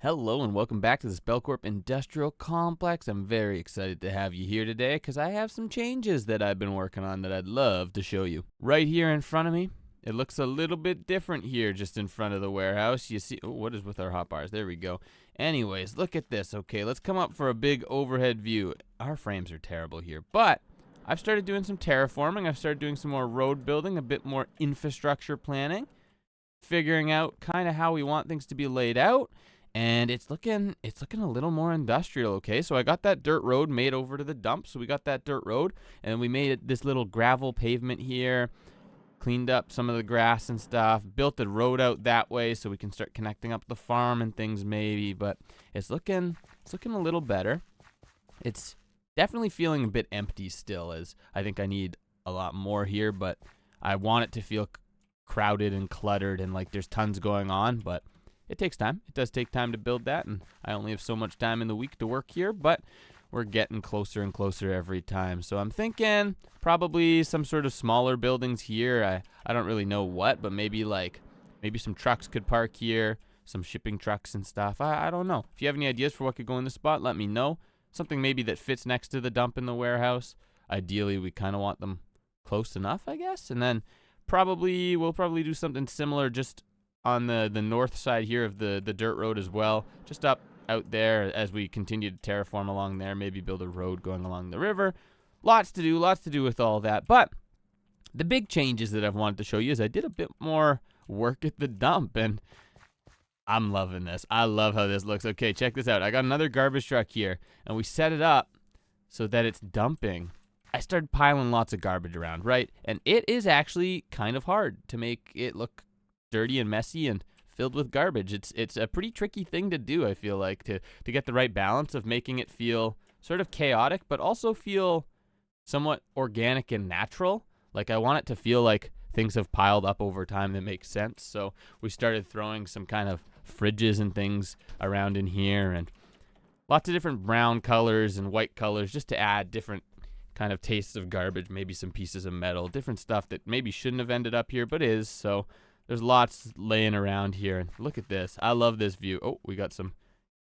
Hello and welcome back to the Spellcorp Industrial Complex. I'm very excited to have you here today because I have some changes that I've been working on that I'd love to show you. Right here in front of me, it looks a little bit different here just in front of the warehouse. You see, what is with our hot bars? There we go. Anyways, look at this. Okay, let's come up for a big overhead view. Our frames are terrible here, but I've started doing some terraforming. I've started doing some more road building, a bit more infrastructure planning, figuring out kind of how we want things to be laid out. And it's looking a little more industrial, okay? So I got that dirt road made over to the dump. So we got that dirt road, and we made this little gravel pavement here, cleaned up some of the grass and stuff, built the road out that way so we can start connecting up the farm and things maybe. But it's looking a little better. It's definitely feeling a bit empty still, as I think I need a lot more here, but I want it to feel crowded and cluttered and like there's tons going on, but it takes time. It does take time to build that, and I only have so much time in the week to work here, but we're getting closer and closer every time. So I'm thinking probably some sort of smaller buildings here. I don't really know what, but maybe some trucks could park here, some shipping trucks and stuff. I don't know. If you have any ideas for what could go in this spot, let me know. Something maybe that fits next to the dump in the warehouse. Ideally, we kind of want them close enough, I guess. And then we'll probably do something similar just on the north side here of the dirt road as well, just up out there as we continue to terraform along there, maybe build a road going along the river. Lots to do with all that. But the big changes that I've wanted to show you is I did a bit more work at the dump, and I'm loving this. I love how this looks. Okay, check this out. I got another garbage truck here, and we set it up so that it's dumping. I started piling lots of garbage around, right? And it is actually kind of hard to make it look dirty and messy and filled with garbage. It's a pretty tricky thing to do, I feel like, to get the right balance of making it feel sort of chaotic, but also feel somewhat organic and natural. Like I want it to feel like things have piled up over time that makes sense. So we started throwing some kind of fridges and things around in here, and lots of different brown colors and white colors just to add different kind of tastes of garbage, maybe some pieces of metal, different stuff that maybe shouldn't have ended up here but is. So there's lots laying around here. And look at this. I love this view. Oh, we got some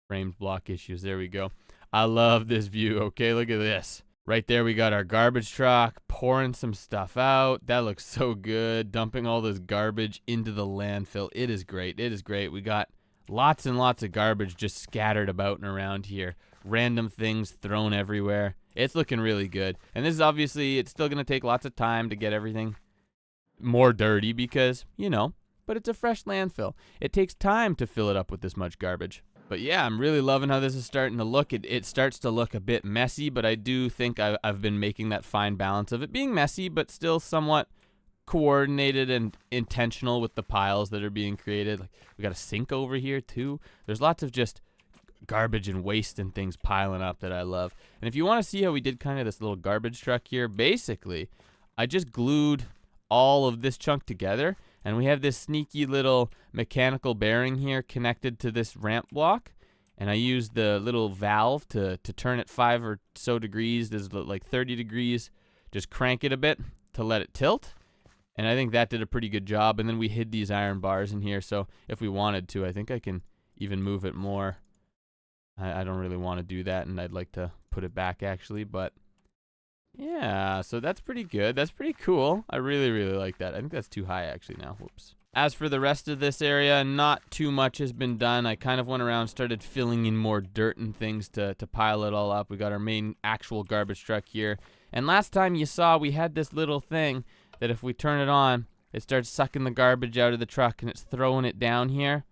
framed block issues. There we go. I love this view. Okay, look at this. Right there we got our garbage truck pouring some stuff out. That looks so good. Dumping all this garbage into the landfill. It is great. It is great. We got lots and lots of garbage just scattered about and around here. Random things thrown everywhere. It's looking really good. And this is obviously, it's still going to take lots of time to get everything more dirty because, but it's a fresh landfill. It takes time to fill it up with this much garbage. But yeah, I'm really loving how this is starting to look. It starts to look a bit messy, but I do think I've been making that fine balance of it being messy, but still somewhat coordinated and intentional with the piles that are being created. Like we got a sink over here too. There's lots of just garbage and waste and things piling up that I love. And if you want to see how we did kind of this little garbage truck here, basically, I just glued all of this chunk together, and we have this sneaky little mechanical bearing here connected to this ramp block, and I used the little valve to turn it 5 or so degrees. This is like 30 degrees. Just crank it a bit to let it tilt, and I think that did a pretty good job. And then we hid these iron bars in here, so if we wanted to, I think I can even move it more. I don't really want to do that, and I'd like to put it back actually, but yeah, so that's pretty good. That's pretty cool. I really, really like that. I think that's too high actually now. Whoops. As for the rest of this area, not too much has been done. I kind of went around, started filling in more dirt and things to pile it all up. We got our main actual garbage truck here. And last time you saw, we had this little thing that if we turn it on, it starts sucking the garbage out of the truck and it's throwing it down here.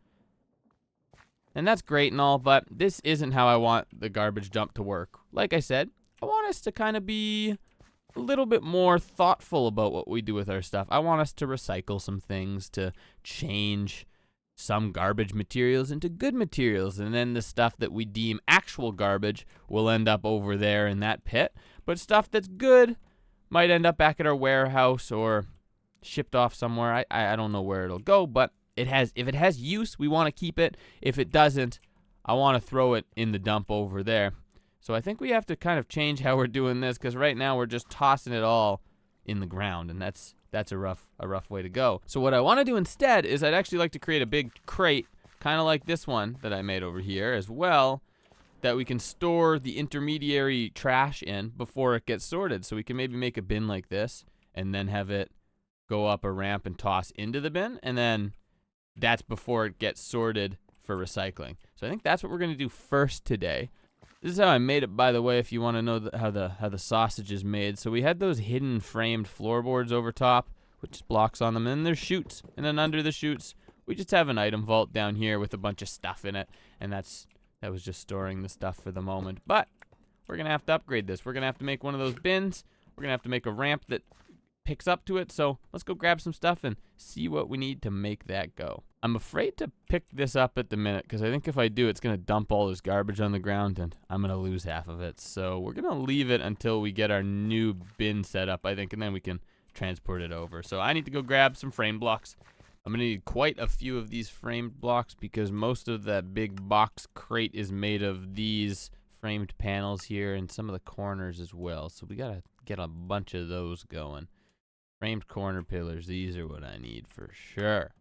And that's great and all, but this isn't how I want the garbage dump to work. Like I said, I want us to kind of be a little bit more thoughtful about what we do with our stuff. I want us to recycle some things, to change some garbage materials into good materials, and then the stuff that we deem actual garbage will end up over there in that pit. But stuff that's good might end up back at our warehouse or shipped off somewhere. I don't know where it'll go, but if it has use, we want to keep it. If it doesn't, I want to throw it in the dump over there. So I think we have to kind of change how we're doing this, because right now we're just tossing it all in the ground, and that's a rough way to go. So what I want to do instead is I'd actually like to create a big crate kind of like this one that I made over here as well, that we can store the intermediary trash in before it gets sorted. So we can maybe make a bin like this and then have it go up a ramp and toss into the bin, and then that's before it gets sorted for recycling. So I think that's what we're gonna do first today. This is how I made it, by the way, if you want to know how the sausage is made. So we had those hidden framed floorboards over top, which blocks on them, and then there's chutes, and then under the chutes, we just have an item vault down here with a bunch of stuff in it, and that was just storing the stuff for the moment. But we're gonna have to upgrade this. We're gonna have to make one of those bins. We're gonna have to make a ramp that picks up to it. So let's go grab some stuff and see what we need to make that go. I'm afraid to pick this up at the minute because I think if I do, it's gonna dump all this garbage on the ground and I'm gonna lose half of it. So we're gonna leave it until we get our new bin set up, I think, and then we can transport it over. So I need to go grab some frame blocks. I'm gonna need quite a few of these framed blocks because most of that big box crate is made of these framed panels here and some of the corners as well. So we gotta get a bunch of those going. Framed corner pillars, these are what I need for sure.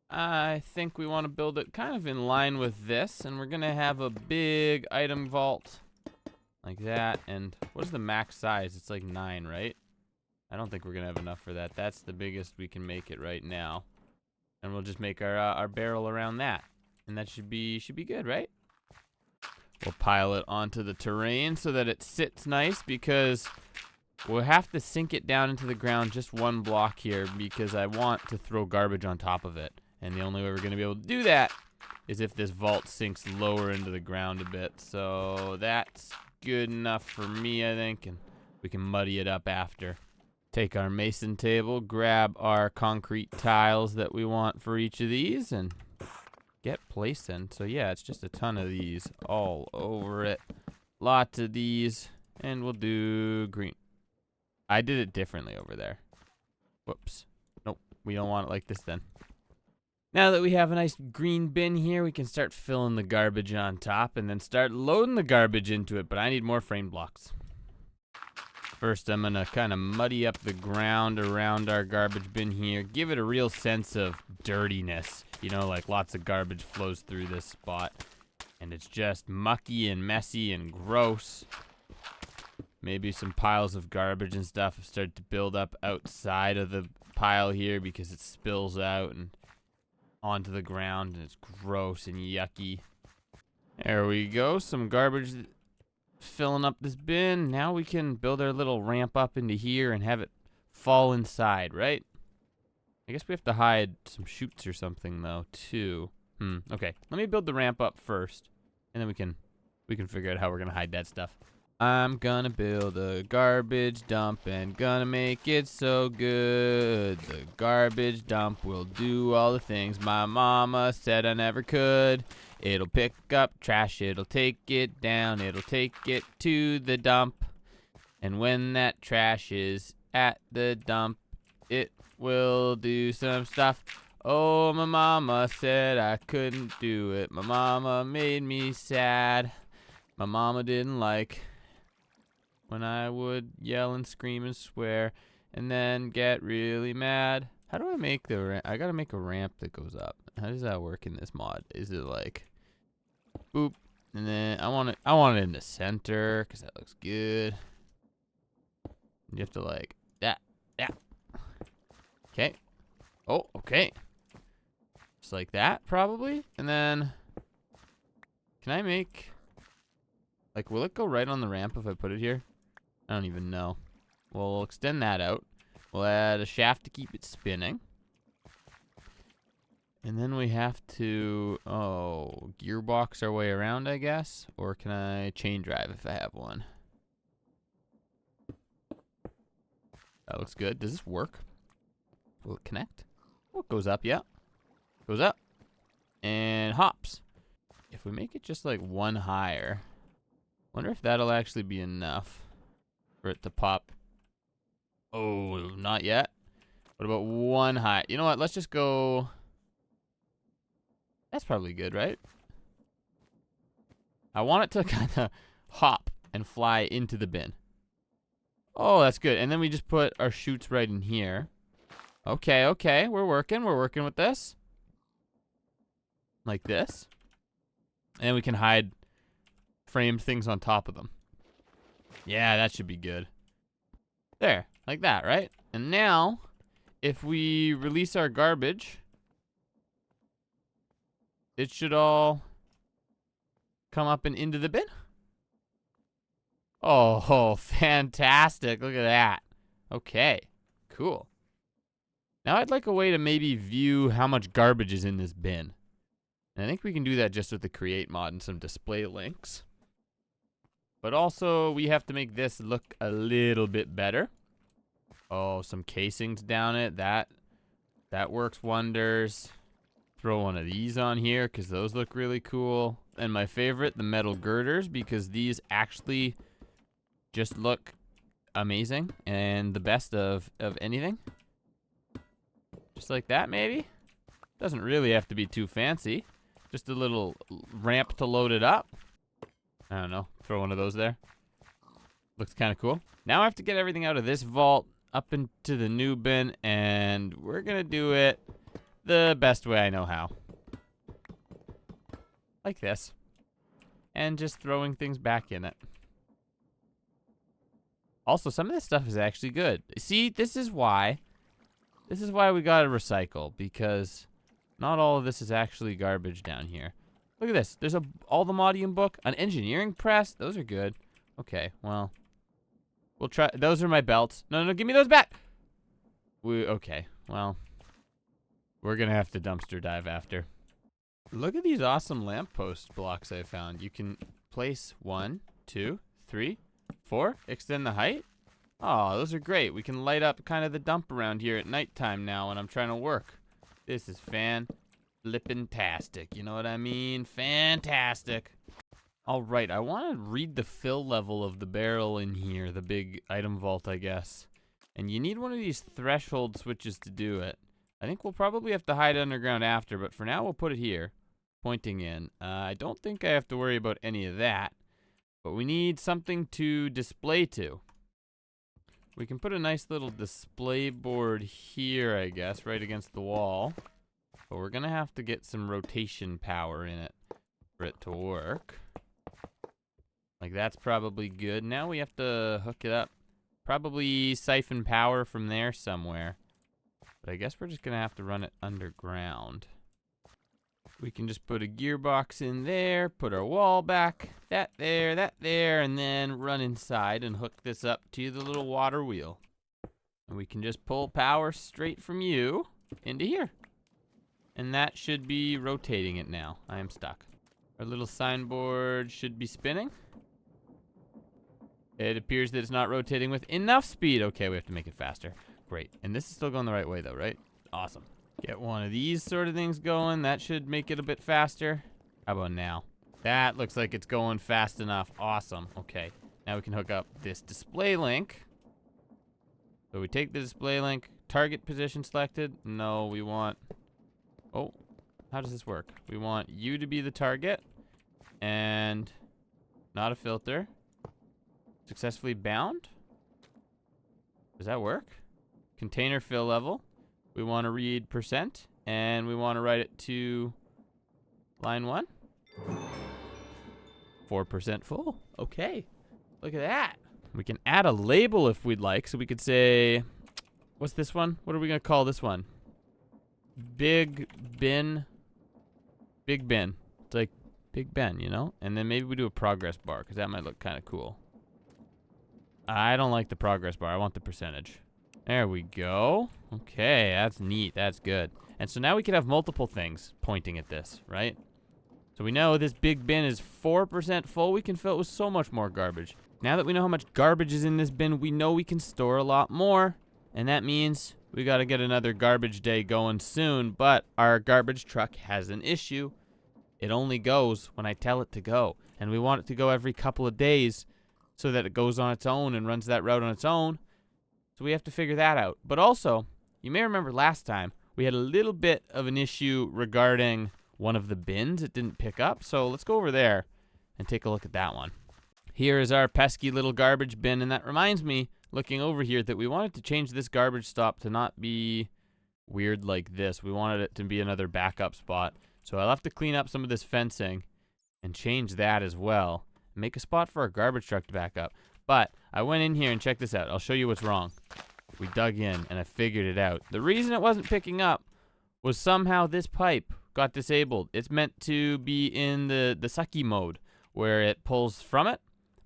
I think we want to build it kind of in line with this, and we're gonna have a big item vault like that. And what is the max size? It's like 9, right? I don't think we're gonna have enough for that. That's the biggest we can make it right now, and we'll just make our barrel around that, and that should be good, right? We'll pile it onto the terrain so that it sits nice, because we'll have to sink it down into the ground just one block here because I want to throw garbage on top of it. And the only way we're going to be able to do that is if this vault sinks lower into the ground a bit. So that's good enough for me, I think, and we can muddy it up after. Take our mason table, grab our concrete tiles that we want for each of these, and get placing. So yeah, it's just a ton of these all over it. Lots of these, and we'll do green. I did it differently over there. Whoops. Nope, we don't want it like this then. Now that we have a nice green bin here, we can start filling the garbage on top and then start loading the garbage into it, but I need more frame blocks. First, I'm gonna kind of muddy up the ground around our garbage bin here, give it a real sense of dirtiness. You know, like lots of garbage flows through this spot, and it's just mucky and messy and gross. Maybe some piles of garbage and stuff have started to build up outside of the pile here because it spills out and onto the ground, and it's gross and yucky. There we go, some garbage filling up this bin. Now we can build our little ramp up into here and have it fall inside, right? I guess we have to hide some chutes or something though, too. Okay, let me build the ramp up first, and then we can figure out how we're gonna hide that stuff. I'm gonna build a garbage dump and gonna make it so good. The garbage dump will do all the things my mama said I never could. It'll pick up trash, it'll take it down, it'll take it to the dump. And when that trash is at the dump, it will do some stuff. Oh, my mama said I couldn't do it. My mama made me sad. My mama didn't like when I would yell and scream and swear and then get really mad. How do I make the ramp? I gotta make a ramp that goes up. How does that work in this mod? Is it like boop, and then I want it in the center because that looks good. You have to like that. Okay. Oh, okay. Just like that, probably. And then can I make, like, will it go right on the ramp if I put it here? I don't even know. We'll extend that out. We'll add a shaft to keep it spinning. And then we have to, gearbox our way around, I guess. Or can I chain drive if I have one? That looks good. Does this work? Will it connect? Oh, it goes up, yeah. Goes up. And hops. If we make it just like one higher, wonder if that'll actually be enough for it to pop. Oh, not yet. What about one high? You know what? Let's just go. That's probably good, right? I want it to kind of hop and fly into the bin. Oh, that's good. And then we just put our chutes right in here. Okay. We're working with this. like this. And we can hide framed things on top of them. Yeah, that should be good. There, like that, right? And now, if we release our garbage, it should all come up and into the bin. Oh, fantastic. Look at that. Okay, cool. Now I'd like a way to maybe view how much garbage is in this bin. And I think we can do that just with the create mod and some display links. But also, we have to make this look a little bit better. Oh, some casings down it. That works wonders. Throw one of these on here because those look really cool. And my favorite, the metal girders, because these actually just look amazing and the best of anything. Just like that, maybe? Doesn't really have to be too fancy. Just a little ramp to load it up. I don't know. Throw one of those there. Looks kind of cool. Now I have to get everything out of this vault up into the new bin, and we're going to do it the best way I know how. Like this. And just throwing things back in it. Also, some of this stuff is actually good. See, this is why we gotta recycle, because not all of this is actually garbage down here. Look at this. There's all the Modium book, an engineering press. Those are good. Okay, well, we'll try. Those are my belts. No, give me those back. Okay, well, we're gonna have to dumpster dive after. Look at these awesome lamppost blocks I found. You can place 1, 2, 3, 4. Extend the height. Oh, those are great. We can light up kind of the dump around here at nighttime now when I'm trying to work. This is fan-flippin-tastic. You know what I mean? Fantastic. All right, I want to read the fill level of the barrel in here, the big item vault, I guess. And you need one of these threshold switches to do it. I think we'll probably have to hide underground after, but for now we'll put it here, pointing in. I don't think I have to worry about any of that, but we need something to display to. We can put a nice little display board here, I guess, right against the wall. But we're gonna have to get some rotation power in it for it to work. Like, that's probably good. Now we have to hook it up. Probably siphon power from there somewhere. But I guess we're just gonna have to run it underground. We can just put a gearbox in there, put our wall back, that there, and then run inside and hook this up to the little water wheel. And we can just pull power straight from you into here. And that should be rotating it now. I am stuck. Our little signboard should be spinning. It appears that it's not rotating with enough speed. Okay, we have to make it faster. Great. And this is still going the right way though, right? Awesome. Get one of these sort of things going. That should make it a bit faster. How about now? That looks like it's going fast enough. Awesome. Okay. Now we can hook up this display link. So we take the display link. Target position selected. No, we want... Oh, how does this work? We want you to be the target. And not a filter. Successfully bound. Does that work? Container fill level. We want to read %, and we want to write it to line 1. 4% full. Okay. Look at that. We can add a label if we'd like. So we could say, what's this one? What are we going to call this one? Big bin. Big bin. It's like Big Ben, you know? And then maybe we do a progress bar, because that might look kind of cool. I don't like the progress bar. I want the percentage. There we go. Okay, that's neat. That's good. And so now we can have multiple things pointing at this, right? So we know this big bin is 4% full. We can fill it with so much more garbage. Now that we know how much garbage is in this bin, we know we can store a lot more. And that means we got to get another garbage day going soon. But our garbage truck has an issue. It only goes when I tell it to go. And we want it to go every couple of days so that it goes on its own and runs that route on its own. So we have to figure that out. But also, you may remember last time, we had a little bit of an issue regarding one of the bins. It didn't pick up. So let's go over there and take a look at that one. Here is our pesky little garbage bin. And that reminds me, looking over here, that we wanted to change this garbage stop to not be weird like this. We wanted it to be another backup spot. So I'll have to clean up some of this fencing and change that as well. Make a spot for our garbage truck to back up. But I went in here and checked this out. I'll show you what's wrong. We dug in and I figured it out. The reason it wasn't picking up was somehow this pipe got disabled. It's meant to be in the sucky mode where it pulls from it,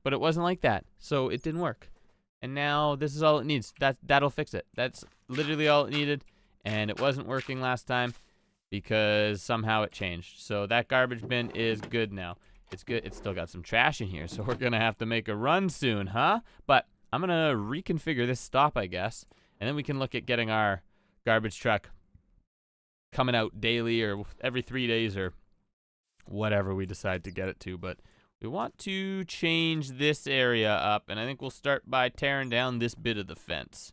but it wasn't like that. So it didn't work. And now this is all it needs. That'll fix it. That's literally all it needed. And it wasn't working last time because somehow it changed. So that garbage bin is good now. It's good. It's still got some trash in here, so we're going to have to make a run soon, huh? But I'm going to reconfigure this stop, I guess, and then we can look at getting our garbage truck coming out daily or every 3 days or whatever we decide to get it to. But we want to change this area up, and I think we'll start by tearing down this bit of the fence.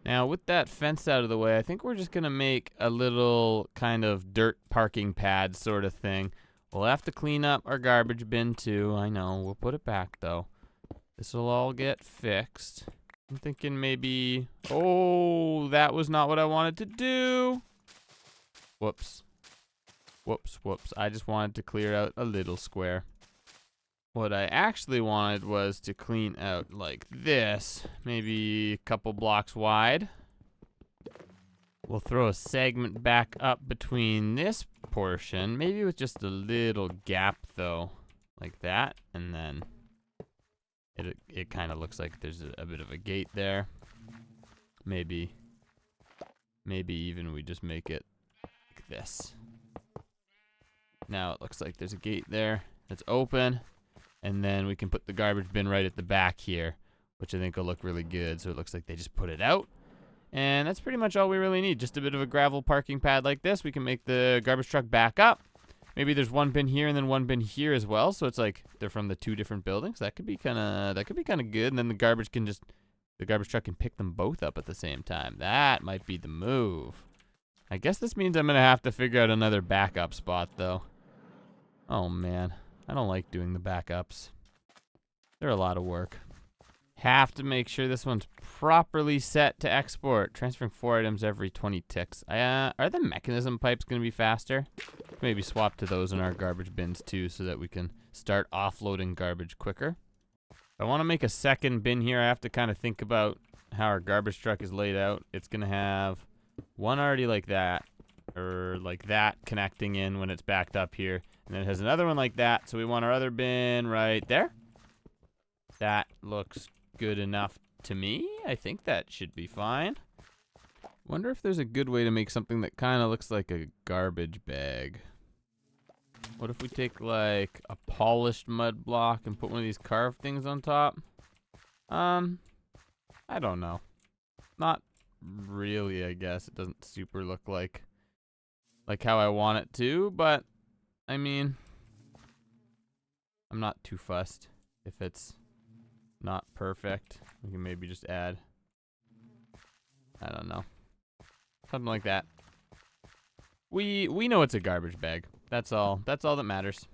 Now, with that fence out of the way, I think we're just going to make a little kind of dirt parking pad sort of thing. We'll have to clean up our garbage bin too. I know. We'll put it back though. This will all get fixed. I'm thinking maybe... Oh, that was not what I wanted to do. Whoops. Whoops, whoops. I just wanted to clear out a little square. What I actually wanted was to clean out like this. Maybe a couple blocks wide. We'll throw a segment back up between this portion, maybe with just a little gap though, like that, and then it kind of looks like there's a bit of a gate there. Maybe even we just make it like this. Now it looks like there's a gate there that's open, and then we can put the garbage bin right at the back here, which I think will look really good. So it looks like they just put it out. And that's pretty much all we really need. Just a bit of a gravel parking pad like this. We can make the garbage truck back up. Maybe there's one bin here and then one bin here as well. So it's like they're from the two different buildings. That could be kind of good. And then the garbage truck can pick them both up at the same time. That might be the move. I guess this means I'm gonna have to figure out another backup spot though. Oh man, I don't like doing the backups. They're a lot of work. Have to make sure this one's properly set to export. Transferring 4 items every 20 ticks. Are the mechanism pipes going to be faster? Maybe swap to those in our garbage bins too so that we can start offloading garbage quicker. If I want to make a second bin here, I have to kind of think about how our garbage truck is laid out. It's going to have one already like that, or like that connecting in when it's backed up here. And then it has another one like that, so we want our other bin right there. That looks good enough to me. I think that should be fine. Wonder if there's a good way to make something that kind of looks like a garbage bag. What if we take like a polished mud block and put one of these carved things on top? I don't know. Not really, I guess. It doesn't super look like how I want it to, but I mean, I'm not too fussed if it's not perfect. We can maybe just add, I don't know, something like that. We know it's a garbage bag. That's all that matters.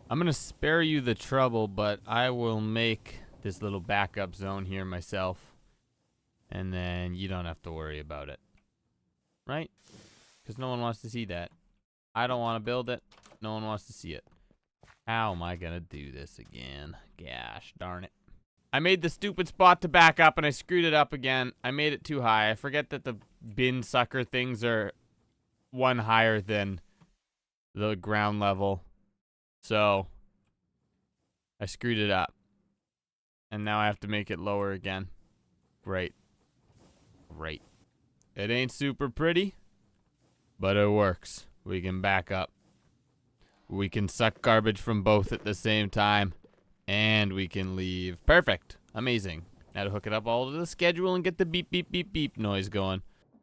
I'm gonna spare you the trouble, but I will make this little backup zone here myself, and then you don't have to worry about it, right? Because no one wants to see that. I don't want to build it. No one wants to see it. How am I gonna do this again? Gosh darn it. I made the stupid spot to back up and I screwed it up again. I made it too high. I forget that the bin sucker things are one higher than the ground level. So I screwed it up. And now I have to make it lower again. Great. Great. It ain't super pretty, but it works. We can back up. We can suck garbage from both at the same time. And we can leave. Perfect. Amazing. Now to hook it up all to the schedule and get the beep, beep, beep, beep noise going.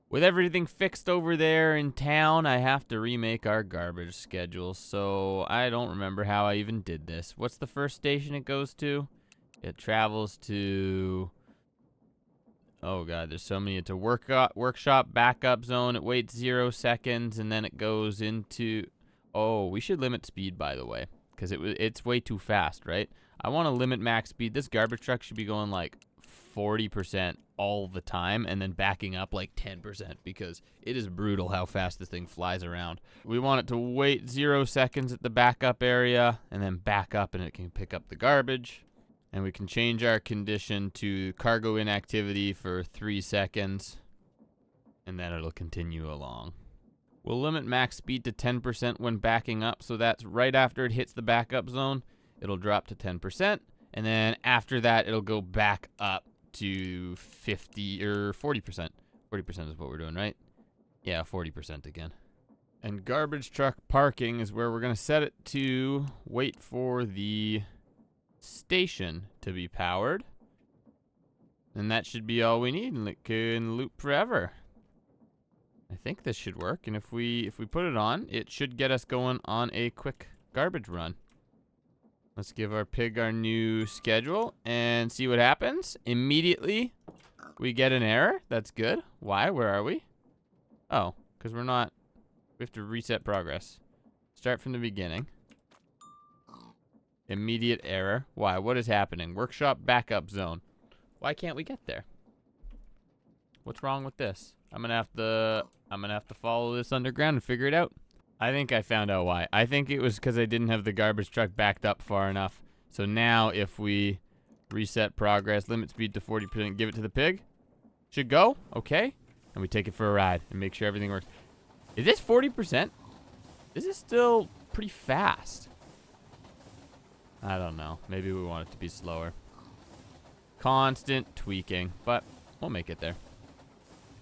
With everything fixed over there in town, I have to remake our garbage schedule. So I don't remember how I even did this. What's the first station it goes to? It travels to... Oh god, there's so many. It's a workshop backup zone. It waits 0 seconds and then it goes into... Oh, we should limit speed, by the way, because it's way too fast, right? I want to limit max speed. This garbage truck should be going like 40% all the time and then backing up like 10% because it is brutal how fast this thing flies around. We want it to wait 0 seconds at the backup area and then back up, and it can pick up the garbage. And we can change our condition to cargo inactivity for 3 seconds, and then it'll continue along. We'll limit max speed to 10% when backing up, so that's right after it hits the backup zone, it'll drop to 10%, and then after that, it'll go back up to 50 or 40%. 40% is what we're doing, right? Yeah, 40% again. And garbage truck parking is where we're going to set it to wait for the station to be powered. And that should be all we need, and it can loop forever. I think this should work, and if we put it on, it should get us going on a quick garbage run. Let's give our pig our new schedule and see what happens. Immediately, we get an error. That's good. Why? Where are we? Oh, because we're not... We have to reset progress. Start from the beginning. Immediate error. Why? What is happening? Workshop backup zone. Why can't we get there? What's wrong with this? I'm gonna have to follow this underground and figure it out. I think I found out why. I think it was because I didn't have the garbage truck backed up far enough. So now if we reset progress, limit speed to 40%, give it to the pig, should go, okay? And we take it for a ride and make sure everything works. Is this 40%? This is still pretty fast. I don't know. Maybe we want it to be slower. Constant tweaking, but we'll make it there.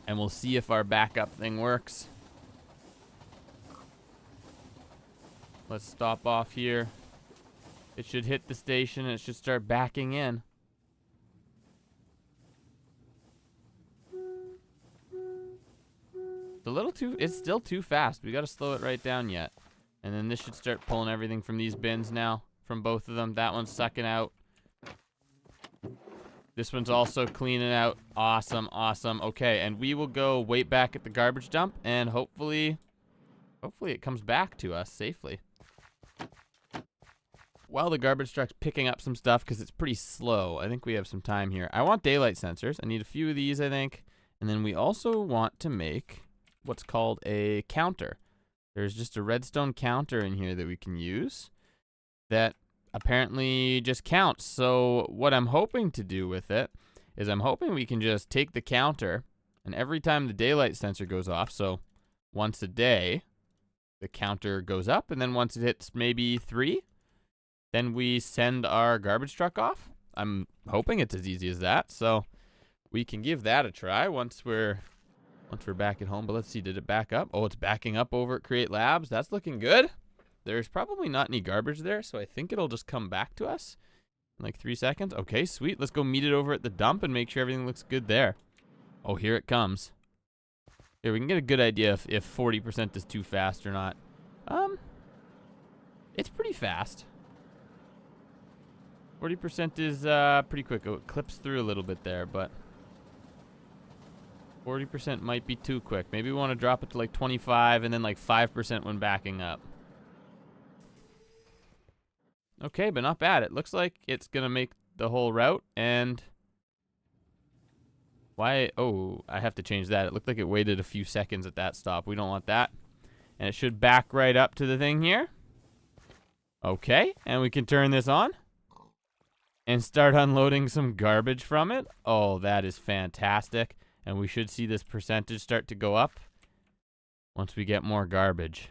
And we'll see if our backup thing works. Let's stop off here. It should hit the station and it should start backing in. It's still too fast. We gotta slow it right down yet. And then this should start pulling everything from these bins now. From both of them. That one's sucking out. This one's also cleaning out. Awesome, awesome. Okay, and we will go wait back at the garbage dump, and hopefully it comes back to us safely. While the garbage truck's picking up some stuff, because it's pretty slow, I think we have some time here. I want daylight sensors. I need a few of these, I think. And then we also want to make what's called a counter. There's just a redstone counter in here that we can use that apparently just counts. So what I'm hoping to do with it is I'm hoping we can just take the counter, and every time the daylight sensor goes off, so once a day, the counter goes up, and then once it hits maybe 3, then we send our garbage truck off. I'm hoping it's as easy as that, so we can give that a try once we're back at home. But let's see, did it back up? Oh, it's backing up over at Create Labs. That's looking good. There's probably not any garbage there, so I think it'll just come back to us in like 3 seconds. Okay, sweet. Let's go meet it over at the dump and make sure everything looks good there. Oh, here it comes. Here, we can get a good idea if 40% is too fast or not. It's pretty fast. 40% is pretty quick. Oh, it clips through a little bit there, but 40% might be too quick. Maybe we want to drop it to like 25 and then like 5% when backing up. Okay, but not bad. It looks like it's going to make the whole route, and why? Oh, I have to change that. It looked like it waited a few seconds at that stop. We don't want that. And it should back right up to the thing here. Okay, and we can turn this on and start unloading some garbage from it. Oh, that is fantastic. And we should see this percentage start to go up once we get more garbage.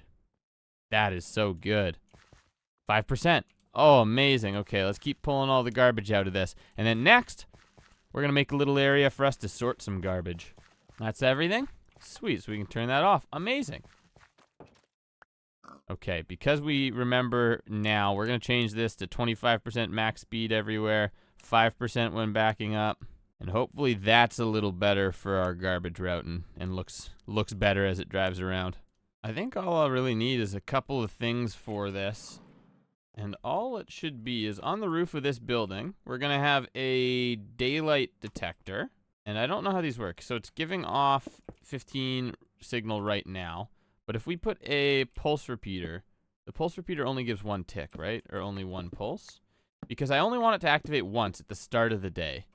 That is so good. 5%. Oh, amazing. Okay, let's keep pulling all the garbage out of this. And then next, we're going to make a little area for us to sort some garbage. That's everything? Sweet, so we can turn that off. Amazing. Okay, because we remember now, we're going to change this to 25% max speed everywhere, 5% when backing up, and hopefully that's a little better for our garbage routing and looks better as it drives around. I think all I'll really need is a couple of things for this. And all it should be is on the roof of this building, we're going to have a daylight detector. And I don't know how these work. So it's giving off 15 signal right now. But if we put a pulse repeater, the pulse repeater only gives 1 tick, right? Or only 1 pulse. Because I only want it to activate once at the start of the day.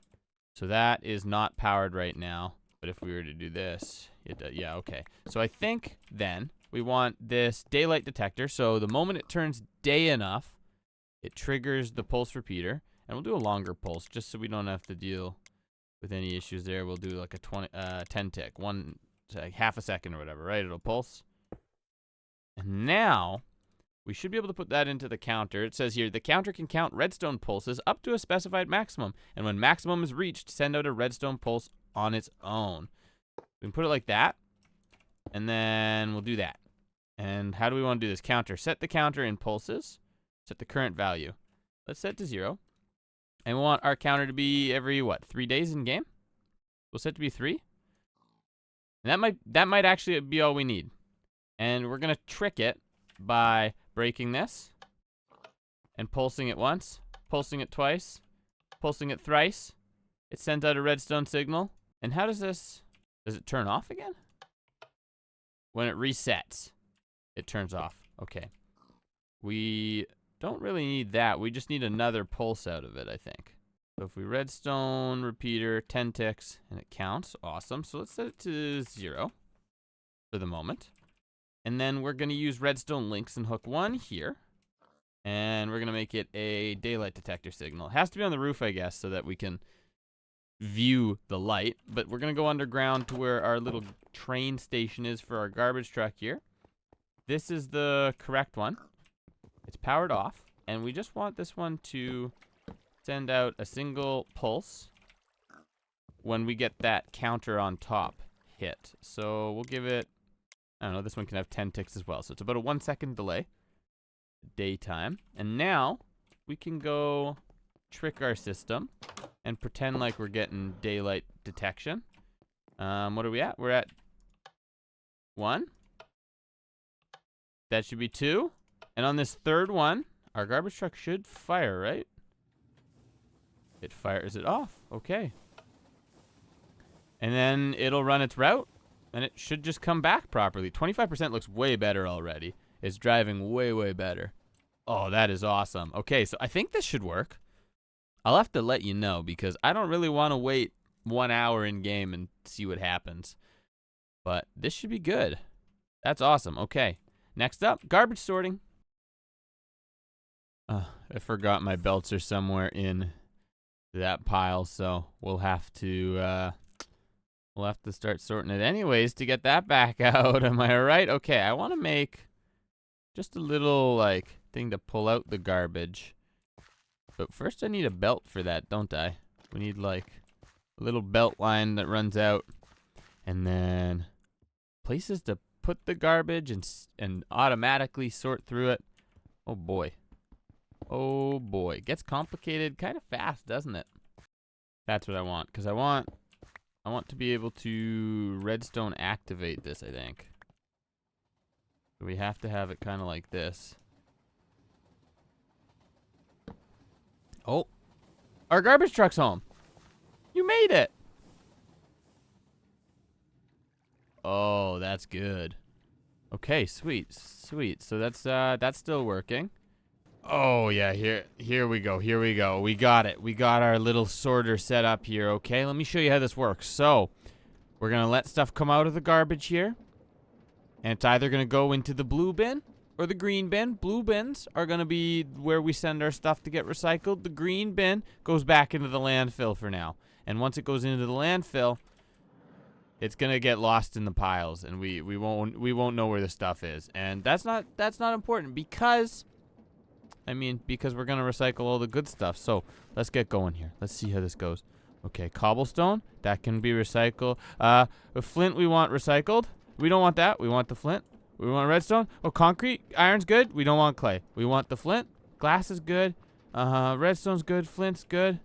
So that is not powered right now. But if we were to do this, it does. Yeah, okay. So I think then we want this daylight detector. So the moment it turns day enough, it triggers the pulse repeater. And we'll do a longer pulse just so we don't have to deal with any issues there. We'll do like a 10 tick, like half a second or whatever, right? It'll pulse. And now we should be able to put that into the counter. It says here, the counter can count redstone pulses up to a specified maximum. And when maximum is reached, send out a redstone pulse on its own. We can put it like that. And then we'll do that. And how do we want to do this? Counter. Set the counter in pulses. Set the current value. Let's set to 0. And we want our counter to be every, 3 days in game? We'll set it to be 3. And that might actually be all we need. And we're going to trick it by breaking this and pulsing it once, pulsing it twice, pulsing it thrice. It sends out a redstone signal. And how does it turn off again? When it resets, it turns off. Okay. We don't really need that. We just need another pulse out of it, I think. So if we redstone repeater, 10 ticks, and it counts. Awesome. So let's set it to 0 for the moment. And then we're going to use redstone links and hook 1 here. And we're going to make it a daylight detector signal. It has to be on the roof, I guess, so that we can view the light. But we're going to go underground to where our little train station is for our garbage truck here. This is the correct one. It's powered off. And we just want this one to send out a single pulse when we get that counter on top hit. So we'll give it, I don't know, this one can have 10 ticks as well. So it's about a 1 second delay. Daytime. And now we can go trick our system and pretend like we're getting daylight detection. What are we at? We're at 1. That should be 2. And on this third one, our garbage truck should fire, right? It fires it off. Okay. And then it'll run its route, and it should just come back properly. 25% looks way better already. It's driving way, way better. Oh, that is awesome. Okay, so I think this should work. I'll have to let you know because I don't really want to wait 1 hour in game and see what happens. But this should be good. That's awesome. Okay. Next up, garbage sorting. I forgot my belts are somewhere in that pile, so we'll have to start sorting it anyways to get that back out. Am I right? Okay, I want to make just a little like thing to pull out the garbage. But first I need a belt for that, don't I? We need like a little belt line that runs out, and then places to put the garbage and automatically sort through it. Oh boy. Oh boy. Gets complicated kind of fast, doesn't it? That's what I want, because I want to be able to redstone activate this, I think. So we have to have it kind of like this. Oh, our garbage truck's home. You made it. Oh, that's good. Okay, sweet, sweet. So that's still working. Oh yeah, here we go. Here we go. We got it. We got our little sorter set up here. Okay, let me show you how this works. So, we're gonna let stuff come out of the garbage here, and it's either gonna go into the blue bin or the green bin. Blue bins are gonna be where we send our stuff to get recycled. The green bin goes back into the landfill for now. And once it goes into the landfill, it's gonna get lost in the piles, and we won't know where the stuff is. And that's not important because we're going to recycle all the good stuff. So let's get going here. Let's see how this goes. Okay, cobblestone. That can be recycled. Flint we want recycled. We don't want that. We want the flint. We want redstone. Oh, concrete. Iron's good. We don't want clay. We want the flint. Glass is good. Redstone's good. Flint's good.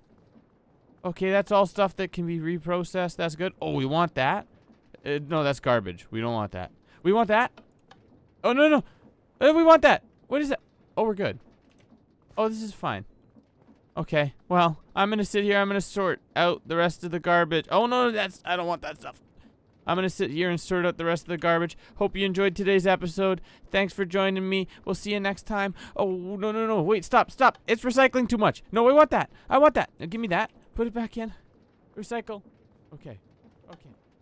Okay, that's all stuff that can be reprocessed. That's good. Oh, we want that. No, that's garbage. We don't want that. We want that. Oh, no. We want that. What is that? Oh, we're good. Oh, this is fine. Okay, well, I'm gonna sit here. I'm gonna sort out the rest of the garbage. Oh, no, I don't want that stuff. I'm gonna sit here and sort out the rest of the garbage. Hope you enjoyed today's episode. Thanks for joining me. We'll see you next time. Oh, no. Wait, stop. It's recycling too much. No, I want that. Now, give me that. Put it back in. Recycle. Okay. Okay.